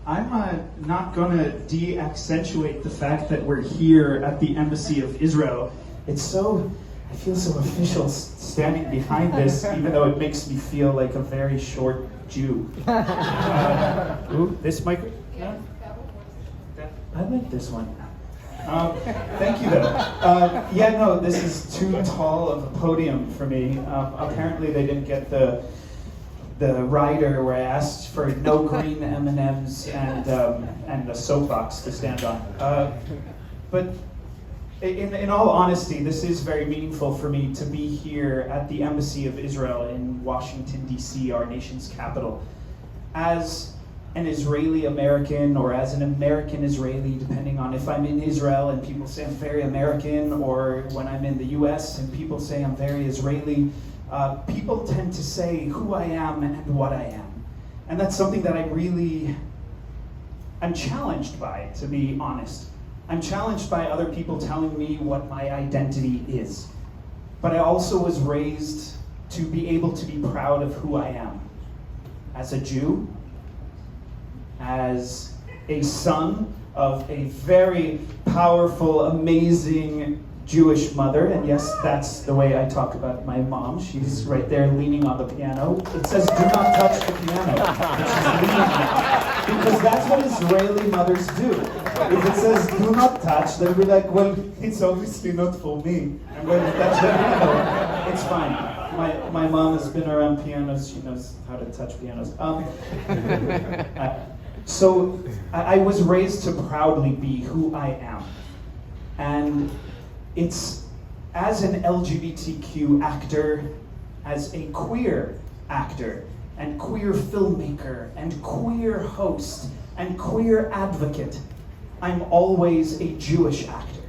I'm not going to de-accentuate the fact that we're here at the Embassy of Israel. I feel so official standing behind this, even though it makes me feel like a very short Jew. This mic? I like this one. Thank you, though. This is too tall of a podium for me. Apparently, they didn't get the rider where I asked for no green M&Ms and a soapbox to stand on. But in all honesty, this is very meaningful for me to be here at the Embassy of Israel in Washington, D.C., our nation's capital. As an Israeli American or as an American Israeli, depending on if I'm in Israel and people say I'm very American, or when I'm in the US and people say I'm very Israeli, people tend to say who I am and what I am. And that's something that I'm challenged by, to be honest. I'm challenged by other people telling me what my identity is. But I also was raised to be able to be proud of who I am. As a Jew, as a son of a very powerful, amazing Jewish mother, and yes, that's the way I talk about my mom. She's right there leaning on the piano. It says, do not touch the piano. Because that's what Israeli mothers do. If it says, do not touch, they'll be like, well, it's obviously not for me. I'm going to touch the piano. It's fine. My mom has been around pianos. She knows how to touch pianos. So I was raised to proudly be who I am. And it's as an LGBTQ actor, as a queer actor, and queer filmmaker, and queer host, and queer advocate, I'm always a Jewish actor,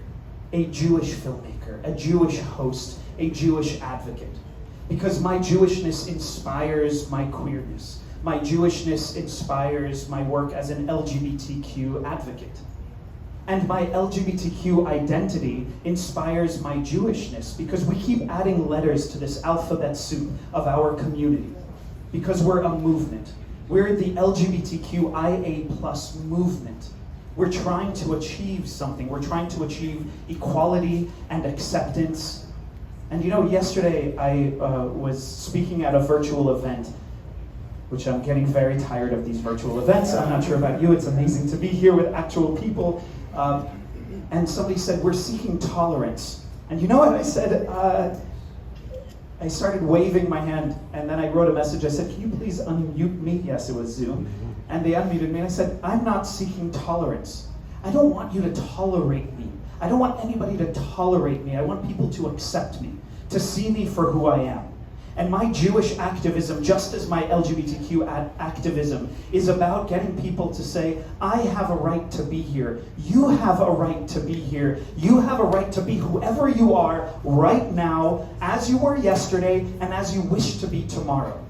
a Jewish filmmaker, a Jewish host, a Jewish advocate. Because my Jewishness inspires my queerness. My Jewishness inspires my work as an LGBTQ advocate. And my LGBTQ identity inspires my Jewishness, because we keep adding letters to this alphabet soup of our community. Because we're a movement. We're the LGBTQIA+ movement. We're trying to achieve something. We're trying to achieve equality and acceptance. And yesterday I was speaking at a virtual event, which I'm getting very tired of these virtual events. I'm not sure about you. It's amazing to be here with actual people. And somebody said, we're seeking tolerance. And you know what I said? I started waving my hand, and then I wrote a message. I said, can you please unmute me? Yes, it was Zoom. And they unmuted me, and I said, I'm not seeking tolerance. I don't want you to tolerate me. I don't want anybody to tolerate me. I want people to accept me, to see me for who I am. And my Jewish activism, just as my LGBTQ activism, is about getting people to say, I have a right to be here. You have a right to be here. You have a right to be whoever you are right now, as you were yesterday, and as you wish to be tomorrow.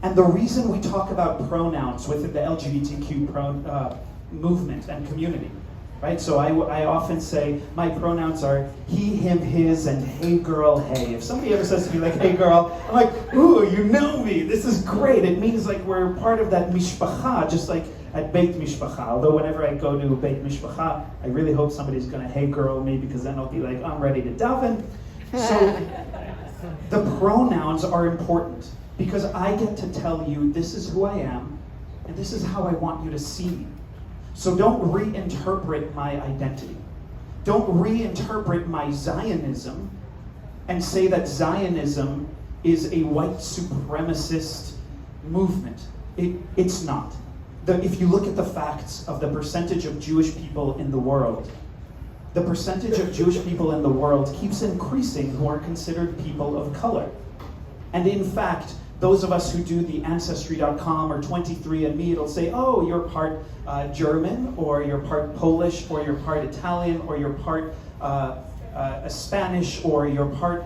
And the reason we talk about pronouns within the LGBTQ movement and community, right? So I often say my pronouns are he, him, his, and hey girl, hey. If somebody ever says to me like, hey girl, I'm like, ooh, you know me, this is great. It means like we're part of that mishpacha, just like at Beit Mishpacha. Although whenever I go to Beit Mishpacha, I really hope somebody's gonna hey girl me, because then I'll be like, I'm ready to daven. So the pronouns are important, because I get to tell you this is who I am, and this is how I want you to see me. So don't reinterpret my identity. Don't reinterpret my Zionism and say that Zionism is a white supremacist movement. It's not. If you look at the facts of the percentage of Jewish people in the world, the percentage of Jewish people in the world keeps increasing who are considered people of color. And in fact, those of us who do the Ancestry.com or 23andMe, it'll say, oh, you're part German, or you're part Polish, or you're part Italian, or you're part Spanish, or you're part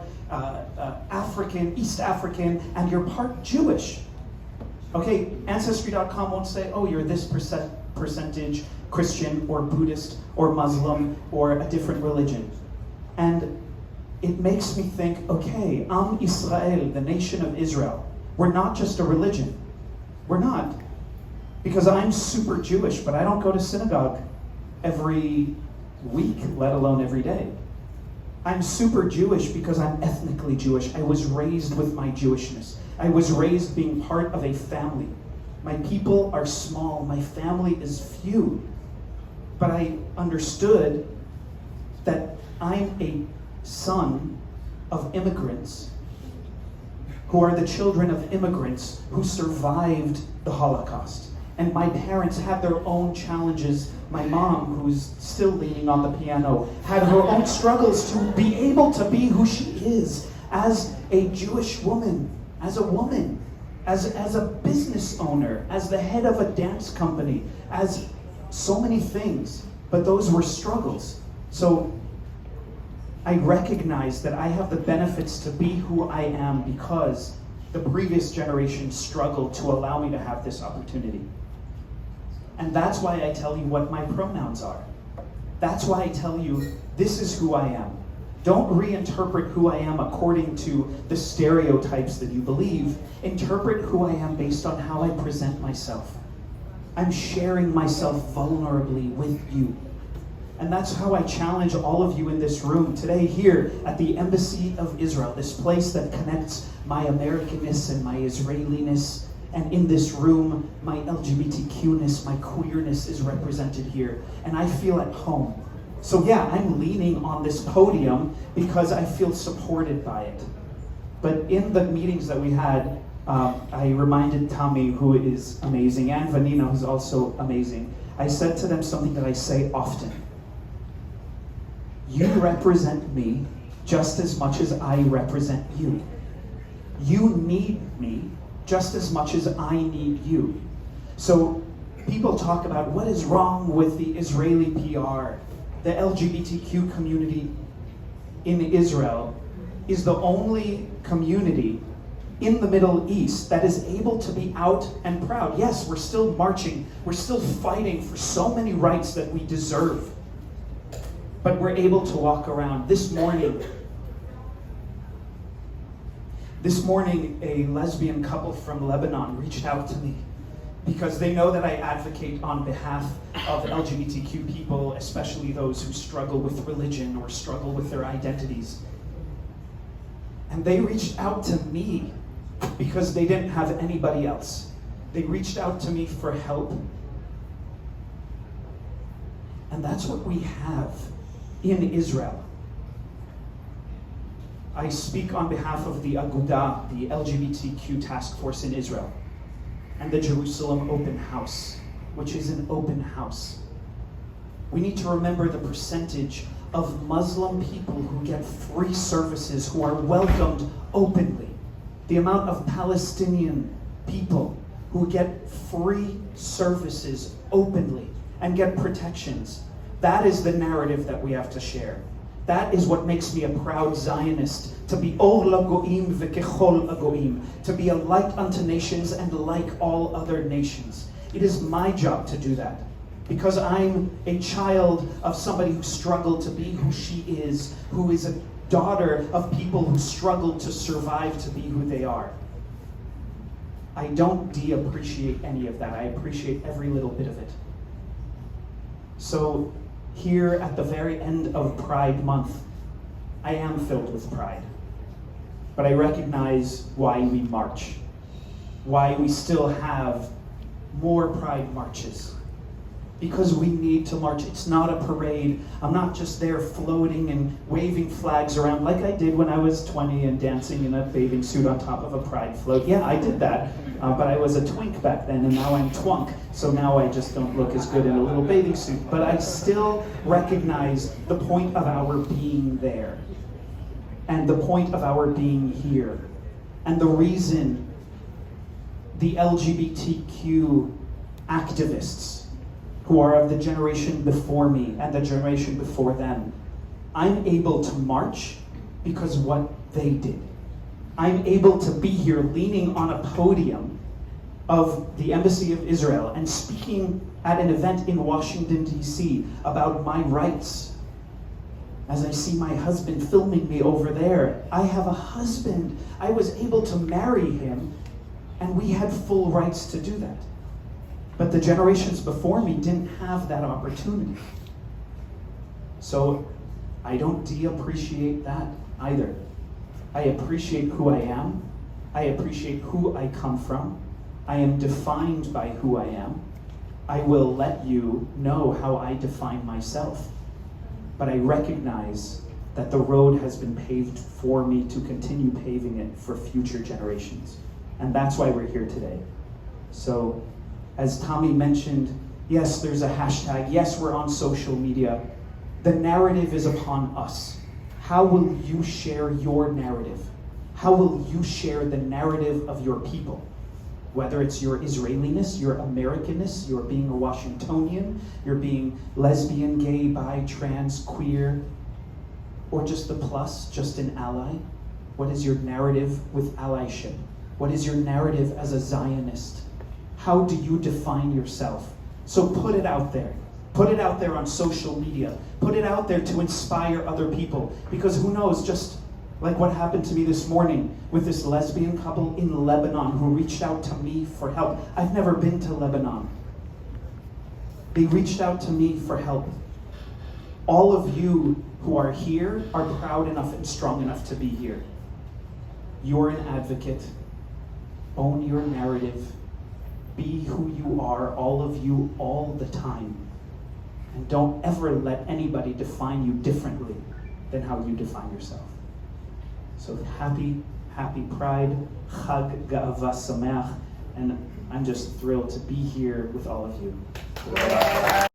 African, East African, and you're part Jewish. Okay, Ancestry.com won't say, oh, you're this percentage Christian, or Buddhist, or Muslim, or a different religion. And it makes me think, okay, Am Israel, the nation of Israel, we're not just a religion. We're not. because I'm super Jewish, but I don't go to synagogue every week, let alone every day. I'm super Jewish because I'm ethnically Jewish. I was raised with my Jewishness. I was raised being part of a family. My people are small. My family is few. But I understood that I'm a son of immigrants who are the children of immigrants who survived the Holocaust. And my parents had their own challenges. My mom, who's still leaning on the piano, had her own struggles to be able to be who she is as a Jewish woman, as a woman, as a business owner, as the head of a dance company, as so many things. But those were struggles. So I recognize that I have the benefits to be who I am because the previous generation struggled to allow me to have this opportunity. And that's why I tell you what my pronouns are. That's why I tell you this is who I am. Don't reinterpret who I am according to the stereotypes that you believe. Interpret who I am based on how I present myself. I'm sharing myself vulnerably with you. And that's how I challenge all of you in this room today here at the Embassy of Israel, this place that connects my Americanness and my Israeliness. And in this room, my LGBTQ-ness, my queerness is represented here. And I feel at home. So yeah, I'm leaning on this podium because I feel supported by it. But in the meetings that we had, I reminded Tommy, who is amazing, and Vanina, who's also amazing. I said to them something that I say often. You represent me just as much as I represent you. You need me just as much as I need you. So people talk about what is wrong with the Israeli PR. The LGBTQ community in Israel is the only community in the Middle East that is able to be out and proud. Yes, we're still marching. We're still fighting for so many rights that we deserve. But we're able to walk around. This morning, a lesbian couple from Lebanon reached out to me because they know that I advocate on behalf of LGBTQ people, especially those who struggle with religion or struggle with their identities. And they reached out to me because they didn't have anybody else. They reached out to me for help. And that's what we have in Israel. I speak on behalf of the Aguda, the LGBTQ task force in Israel, and the Jerusalem Open House, which is an open house. We need to remember the percentage of Muslim people who get free services, who are welcomed openly. The amount of Palestinian people who get free services openly and get protections. That is the narrative that we have to share. That is what makes me a proud Zionist, to be or lagoim v'kechol agoim, to be a light unto nations and like all other nations. It is my job to do that, because I'm a child of somebody who struggled to be who she is, who is a daughter of people who struggled to survive to be who they are. I don't de-appreciate any of that. I appreciate every little bit of it. So, here at the very end of Pride Month, I am filled with pride. But I recognize why we march, why we still have more pride marches. Because we need to march. It's not a parade. I'm not just there floating and waving flags around like I did when I was 20 and dancing in a bathing suit on top of a pride float. Yeah, I did that. But I was a twink back then, and now I'm twunk. So now I just don't look as good in a little bathing suit. But I still recognize the point of our being there. And the point of our being here. And the reason the LGBTQ activists who are of the generation before me and the generation before them, I'm able to march because what they did. I'm able to be here leaning on a podium of the Embassy of Israel and speaking at an event in Washington D.C. about my rights. As I see my husband filming me over there, I have a husband. I was able to marry him, and we had full rights to do that. But the generations before me didn't have that opportunity. So I don't de-appreciate that either. I appreciate who I am. I appreciate who I come from. I am defined by who I am. I will let you know how I define myself. But I recognize that the road has been paved for me to continue paving it for future generations. And that's why we're here today. So, as Tommy mentioned, yes, there's a hashtag. Yes, we're on social media. The narrative is upon us. How will you share your narrative? How will you share the narrative of your people? Whether it's your Israeliness, your Americanness, your being a Washingtonian, your being lesbian, gay, bi, trans, queer, or just the plus, just an ally. What is your narrative with allyship? What is your narrative as a Zionist? How do you define yourself? So put it out there. Put it out there on social media. Put it out there to inspire other people. Because who knows, just like what happened to me this morning with this lesbian couple in Lebanon who reached out to me for help. I've never been to Lebanon. They reached out to me for help. All of you who are here are proud enough and strong enough to be here. You're an advocate. Own your narrative. Be who you are, all of you, all the time. And don't ever let anybody define you differently than how you define yourself. So happy Pride, Chag Ga'ava Sameach, and I'm just thrilled to be here with all of you.